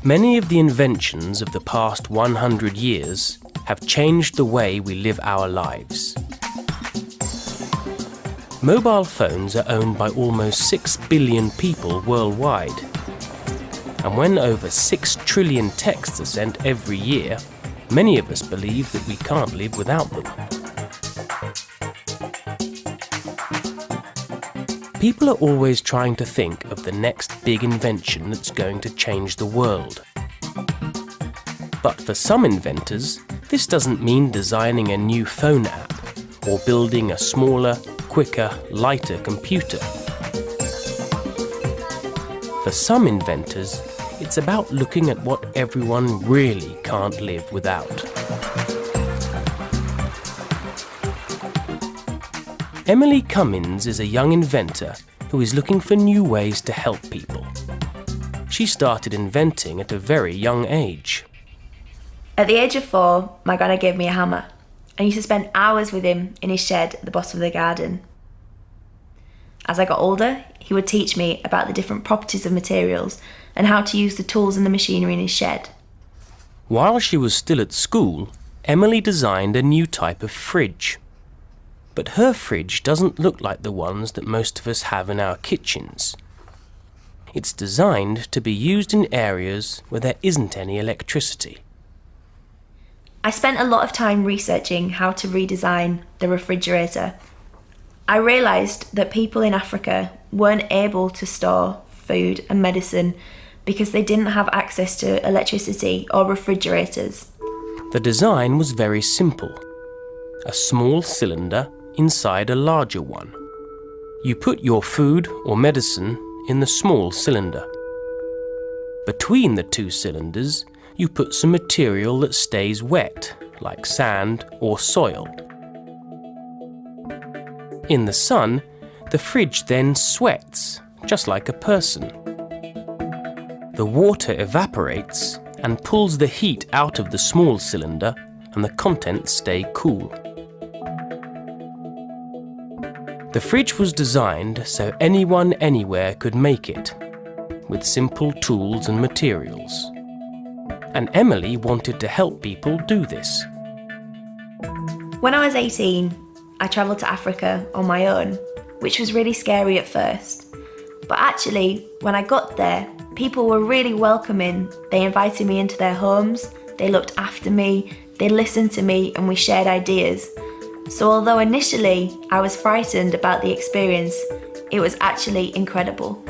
Many of the inventions of the past 100 years have changed the way we live our lives. Mobile phones are owned by almost 6 billion people worldwide. And when over 6 trillion texts are sent every year, many of us believe that we can't live without them. People are always trying to think of the next big invention that's going to change the world. But for some inventors, this doesn't mean designing a new phone app or building a smaller, quicker, lighter computer. For some inventors, it's about looking at what everyone really can't live without. Emily Cummins is a young inventor who is looking for new ways to help people. She started inventing at a very young age. At the age of 4, my granny gave me a hammer. I used to spend hours with him in his shed at the bottom of the garden. As I got older, he would teach me about the different properties of materials and how to use the tools and the machinery in his shed. While she was still at school, Emily designed a new type of fridge. But her fridge doesn't look like the ones that most of us have in our kitchens. It's designed to be used in areas where there isn't any electricity. I spent a lot of time researching how to redesign the refrigerator. I realised that people in Africa weren't able to store food and medicine because they didn't have access to electricity or refrigerators. The design was very simple. A small cylinder inside a larger one. You put your food or medicine in the small cylinder. Between the two cylinders, you put some material that stays wet, like sand or soil. In the sun, the fridge then sweats, just like a person. The water evaporates and pulls the heat out of the small cylinder, and the contents stay cool. The fridge was designed so anyone anywhere could make it, with simple tools and materials. And Emily wanted to help people do this. When I was 18, I travelled to Africa on my own, which was really scary at first. But actually, when I got there, people were really welcoming. They invited me into their homes, they looked after me, they listened to me, and we shared ideas. So although initially I was frightened about the experience, it was actually incredible.